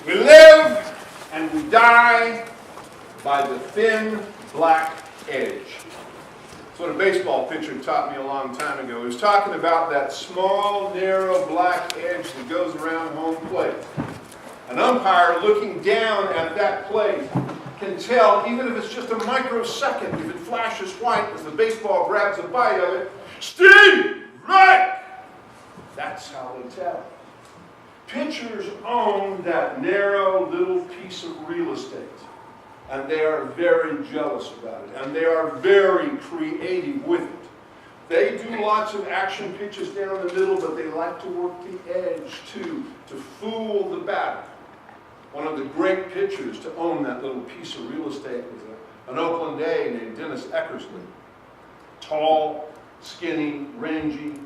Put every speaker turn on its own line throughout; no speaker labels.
We live and we die by the thin black edge. That's what a baseball pitcher taught me a long time ago. He was talking about that small, narrow black edge that goes around home plate. An umpire looking down at that plate can tell, even if it's just a microsecond, if it flashes white as the baseball grabs a bite of it, Steve, right! That's how they tell. Pitchers own that narrow little piece of real estate, and they are very jealous about it, and they are very creative with it. They do lots of action pitches down the middle, but they like to work the edge too, to fool the batter. One of the great pitchers to own that little piece of real estate was an Oakland A named Dennis Eckersley. Tall, skinny, rangy.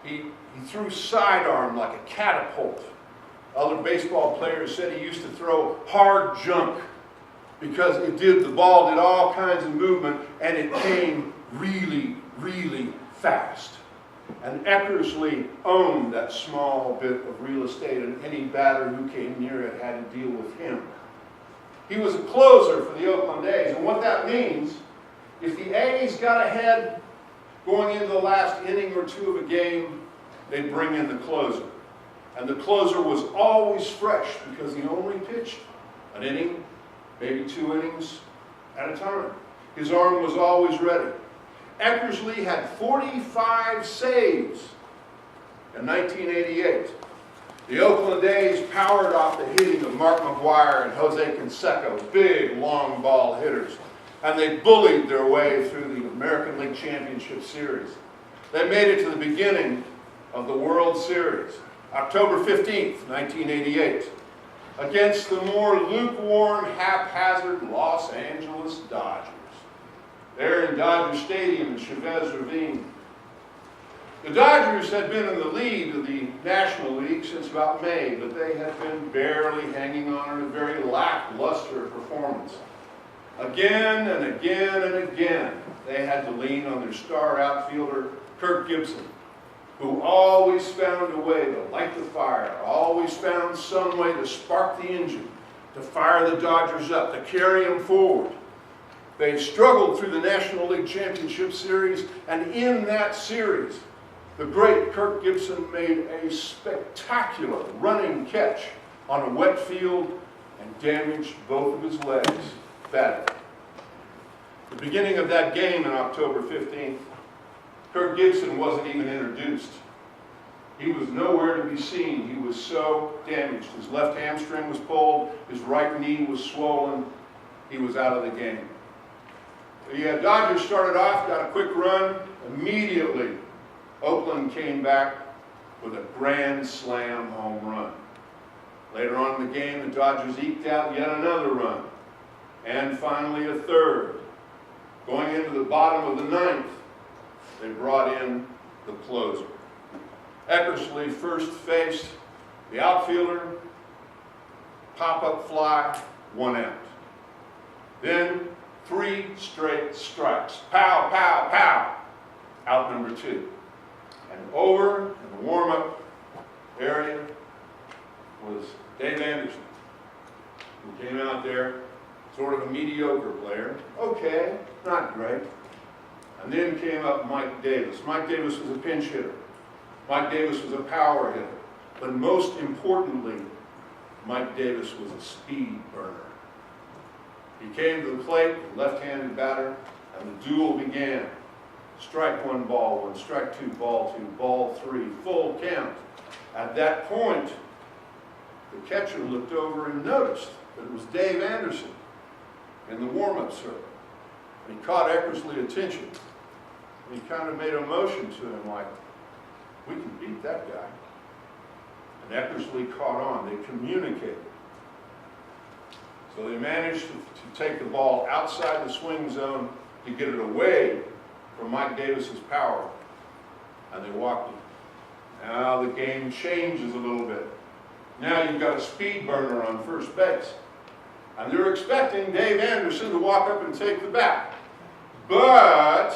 He threw sidearm like a catapult. Other baseball players said he used to throw hard junk because the ball did all kinds of movement and it came really, really fast. And Eckersley owned that small bit of real estate, and any batter who came near it had to deal with him. He was a closer for the Oakland A's, and what that means, if the A's got ahead going into the last inning or two of a game, they'd bring in the closer. And the closer was always fresh because he only pitched an inning, maybe 2 innings at a time. His arm was always ready. Eckersley had 45 saves in 1988. The Oakland A's powered off the hitting of Mark McGwire and Jose Canseco, big long ball hitters, and they bullied their way through the American League Championship Series. They made it to the beginning of the World Series, October 15th, 1988, against the more lukewarm, haphazard Los Angeles Dodgers. There in Dodger Stadium in Chavez Ravine. The Dodgers had been in the lead of the National League since about May, but they had been barely hanging on in a very lackluster performance. Again and again and again, they had to lean on their star outfielder, Kirk Gibson, who always found a way to light the fire, always found some way to spark the engine, to fire the Dodgers up, to carry them forward. They struggled through the National League Championship Series, and in that series, the great Kirk Gibson made a spectacular running catch on a wet field and damaged both of his legs badly. The beginning of that game on October 15th, Kirk Gibson wasn't even introduced. He was nowhere to be seen. He was so damaged. His left hamstring was pulled, his right knee was swollen. He was out of the game. The Dodgers started off, got a quick run. Immediately, Oakland came back with a grand slam home run. Later on in the game, the Dodgers eked out yet another run. And finally, a third. Going into the bottom of the ninth, they brought in the closer. Eckersley first faced the outfielder, pop-up fly, 1 out. Then 3 straight strikes. Pow, pow, pow. Out number 2. And over in the warm-up area was Dave Anderson, who came out there, sort of a mediocre player. Okay, not great. And then came up Mike Davis. Mike Davis was a pinch hitter. Mike Davis was a power hitter. But most importantly, Mike Davis was a speed burner. He came to the plate, left-handed batter, and the duel began. Strike 1, ball 1, strike 2, ball 2, ball 3, full count. At that point, the catcher looked over and noticed that it was Dave Anderson in the warm-up circle. And he caught Eckersley's attention. And he kind of made a motion to him like, we can beat that guy. And Eckersley caught on. They communicated. So they managed to take the ball outside the swing zone to get it away from Mike Davis's power. And they walked it. Now the game changes a little bit. Now you've got a speed burner on first base. And they're expecting Dave Anderson to walk up and take the bat. But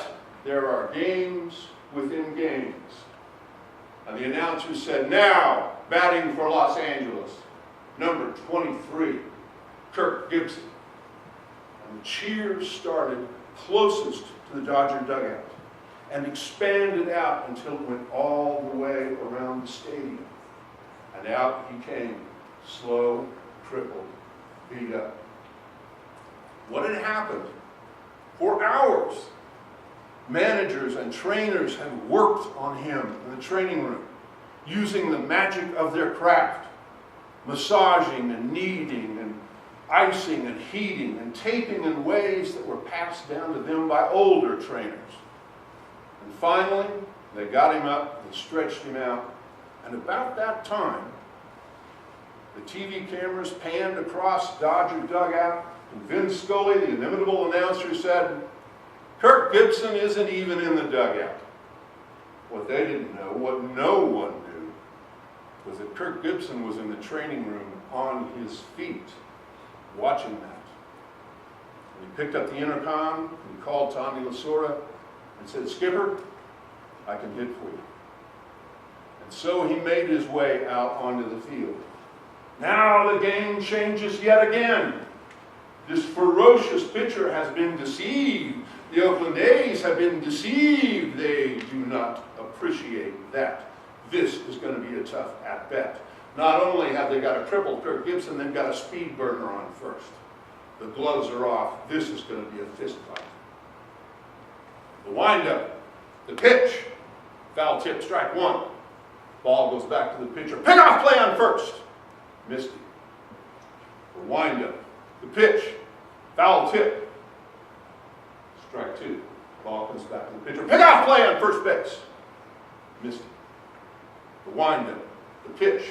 there are games within games. And the announcer said, now, batting for Los Angeles, number 23, Kirk Gibson. And the cheers started closest to the Dodger dugout and expanded out until it went all the way around the stadium. And out he came, slow, crippled, beat up. What had happened? For hours, managers and trainers had worked on him in the training room, using the magic of their craft, massaging and kneading and icing and heating and taping in ways that were passed down to them by older trainers. And finally, they got him up and stretched him out. And about that time, the TV cameras panned across Dodger dugout, and Vin Scully, the inimitable announcer, said, "Kirk Gibson isn't even in the dugout." What they didn't know, what no one knew, was that Kirk Gibson was in the training room on his feet, watching that. And he picked up the intercom, and he called Tommy Lasorda and said, "Skipper, I can hit for you." And so he made his way out onto the field. Now the game changes yet again. This ferocious pitcher has been deceived. The Oakland A's have been deceived. They do not appreciate that. This is going to be a tough at-bat. Not only have they got a crippled Kirk Gibson, they've got a speed burner on first. The gloves are off. This is going to be a fist fight. The windup, the pitch, foul tip, strike one. Ball goes back to the pitcher. Pickoff play on first. Missed it. The windup, the pitch, foul tip, strike two. Ball comes back to the pitcher. Pickoff play on first base. Missed it. The windup, the pitch,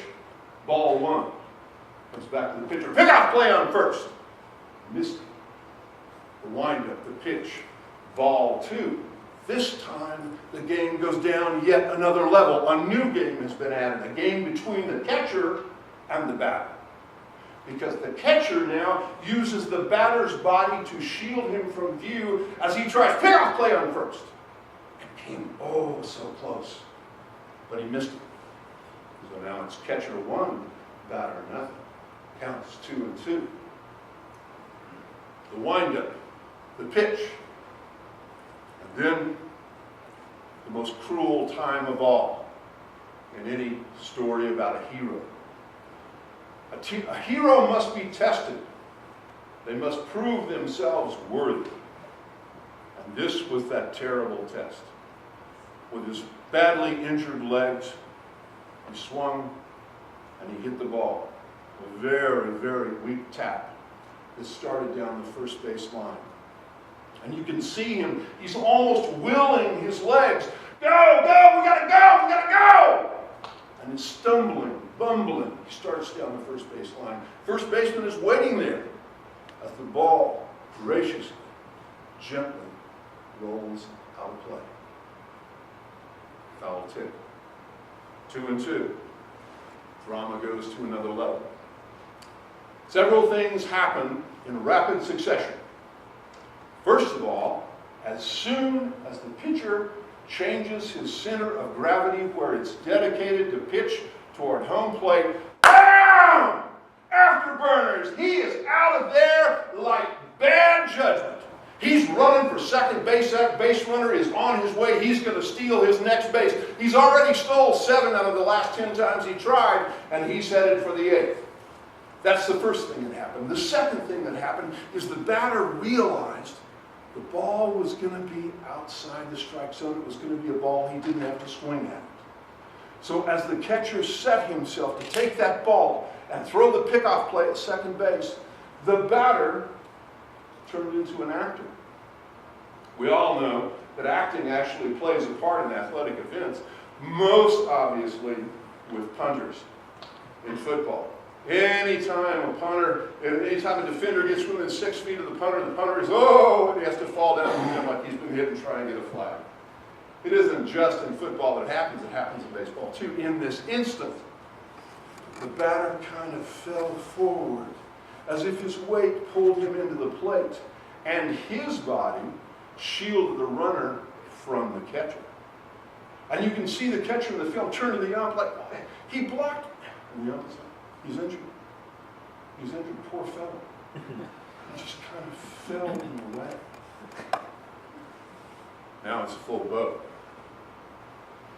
ball one. Comes back to the pitcher. Pickoff play on first. Missed it. The windup, the pitch, ball two. This time, the game goes down yet another level. A new game has been added. A game between the catcher and the batter. Because the catcher now uses the batter's body to shield him from view as he tries pickoff play on first. It came oh so close, but he missed it. So now it's catcher one, batter nothing. Counts 2-2. The windup, the pitch, and then the most cruel time of all in any story about a hero. A hero must be tested. They must prove themselves worthy. And this was that terrible test. With his badly injured legs, he swung and he hit the ball. A very, very weak tap that started down the first base line. And you can see him, he's almost willing his legs. Go, go, we gotta go, we gotta go! And he's stumbling, bumbling. He starts down the first base line. First baseman is waiting there as the ball graciously, gently rolls out of play. Foul tip. 2-2. Drama goes to another level. Several things happen in rapid succession. First of all, as soon as the pitcher changes his center of gravity where it's dedicated to pitch toward home plate, bam! Afterburners, he is out of there like bad judgment. He's running for second base. That base runner is on his way. He's going to steal his next base. He's already stole 7 out of the last 10 times he tried, and he's headed for the 8th. That's the first thing that happened. The second thing that happened is the batter realized the ball was going to be outside the strike zone. It was going to be a ball he didn't have to swing at. So as the catcher set himself to take that ball and throw the pickoff play at second base, the batter turned into an actor. We all know that acting actually plays a part in athletic events, most obviously with punters in football. Anytime a defender gets within 6 feet of the punter is, oh, and he has to fall down to him like he's been hit and try and get a flag. It isn't just in football that happens, it happens in baseball too. In this instant, the batter kind of fell forward as if his weight pulled him into the plate, and his body shielded the runner from the catcher. And you can see the catcher in the film turn to the ump like, he blocked. And the ump said, he's injured. He was injured, poor fellow. He just kind of fell in the way. Now it's a full boat.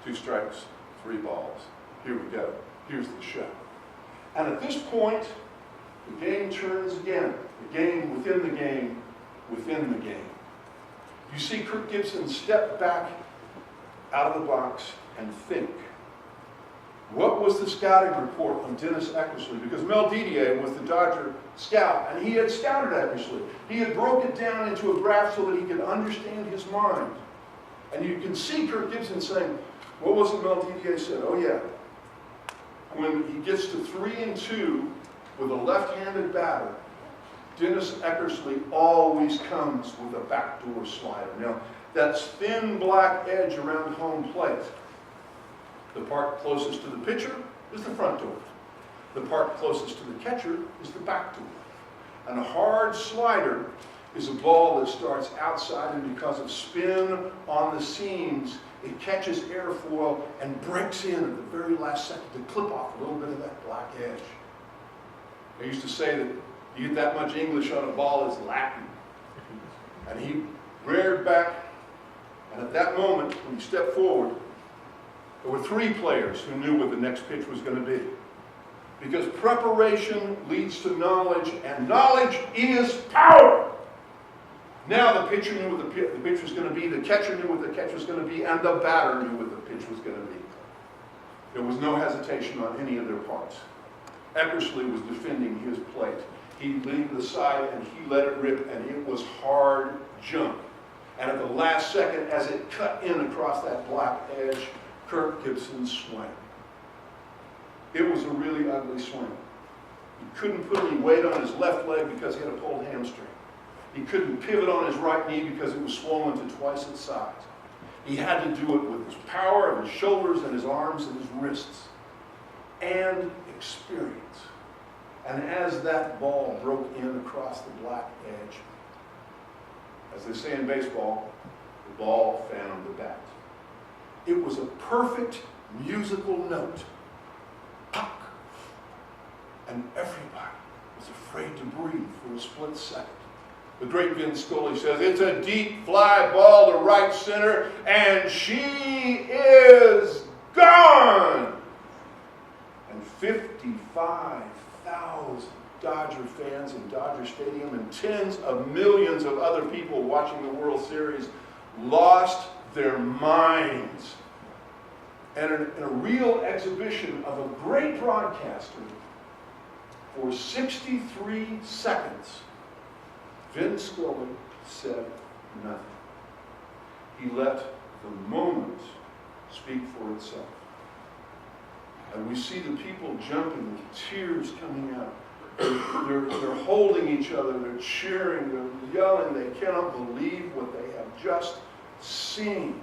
2 strikes, 3 balls. Here we go. Here's the show. And at this point, the game turns again. The game within the game within the game. You see Kirk Gibson step back out of the box and think. What was the scouting report on Dennis Eckersley? Because Mel Didier was the Dodger scout, and he had scouted Eckersley. He had broken it down into a graph so that he could understand his mind. And you can see Kirk Gibson saying, what was it Mel Didier said? Oh yeah, when he gets to 3-2 with a left-handed batter, Dennis Eckersley always comes with a backdoor slider. Now, that's thin black edge around home plate. The part closest to the pitcher is the front door. The part closest to the catcher is the back door. And a hard slider is a ball that starts outside, and because of spin on the seams, it catches airfoil and breaks in at the very last second to clip off a little bit of that black edge. I used to say that you get that much English on a ball is Latin. And he reared back, and at that moment, when he stepped forward, there were 3 players who knew what the next pitch was going to be. Because preparation leads to knowledge, and knowledge is power. Now the pitcher knew what the pitch was going to be, the catcher knew what the catch was going to be, and the batter knew what the pitch was going to be. There was no hesitation on any of their parts. Eckersley was defending his plate. He leaned to the side and he let it rip, and it was hard jump. And at the last second, as it cut in across that black edge, Kirk Gibson swung. It was a really ugly swing. He couldn't put any weight on his left leg because he had a pulled hamstring. He couldn't pivot on his right knee because it was swollen to twice its size. He had to do it with his power of his shoulders and his arms and his wrists. And experience. And as that ball broke in across the black edge, as they say in baseball, the ball found the bat. It was a perfect musical note. Puck. And everybody was afraid to breathe for a split second. The great Vin Scully says, it's a deep fly ball to right center, and she is gone! And 55,000 Dodger fans in Dodger Stadium and tens of millions of other people watching the World Series lost their minds. And in a real exhibition of a great broadcaster, for 63 seconds, Vin Scully said nothing. He let the moment speak for itself. And we see the people jumping with tears coming out. They're holding each other, they're cheering, they're yelling, they cannot believe what they have just seen.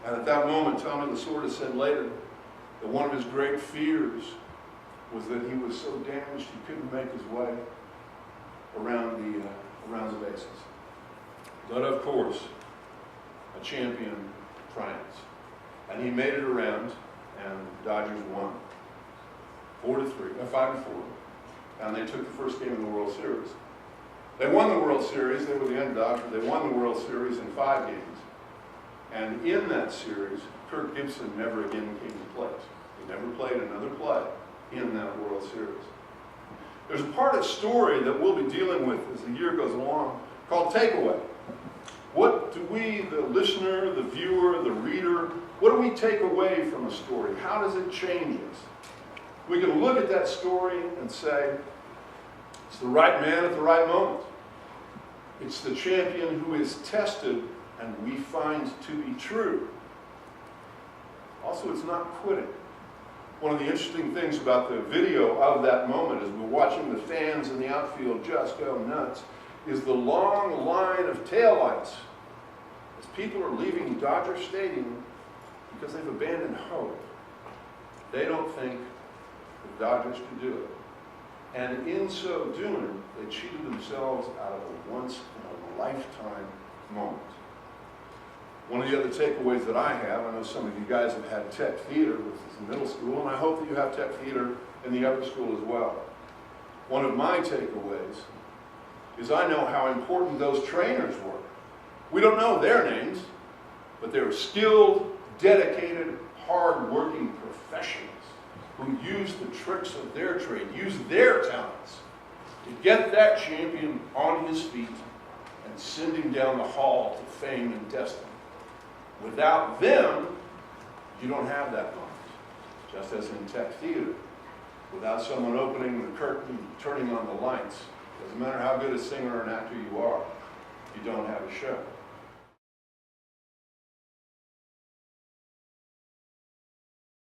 And at that moment, Tommy Lasorda said later that one of his great fears was that he was so damaged he couldn't make his way around the bases. But of course, a champion triumphs. And he made it around, and the Dodgers won 5-4, and they took the first game of the World Series. They won the World Series. They were the underdogs, but they won the World Series in 5 games. And in that series, Kirk Gibson never again came to play. He never played another play in that World Series. There's a part of the story that we'll be dealing with as the year goes along called takeaway. What do we, the listener, the viewer, the reader, what do we take away from a story? How does it change us? We can look at that story and say, it's the right man at the right moment. It's the champion who is tested and we find to be true. Also, it's not quitting. One of the interesting things about the video of that moment as we're watching the fans in the outfield just go nuts is the long line of taillights as people are leaving Dodger Stadium because they've abandoned hope. They don't think the Dodgers can do it. And in so doing, they cheated themselves out of a once-in-a-lifetime moment. One of the other takeaways that I have, I know some of you guys have had tech theater, which is in middle school, and I hope that you have tech theater in the upper school as well. One of my takeaways is I know how important those trainers were. We don't know their names, but they were skilled, dedicated, hard-working professionals who used the tricks of their trade, used their talents to get that champion on his feet and send him down the hall to fame and destiny. Without them, you don't have that moment, just as in tech theater. Without someone opening the curtain, turning on the lights, doesn't matter how good a singer or an actor you are, you don't have a show.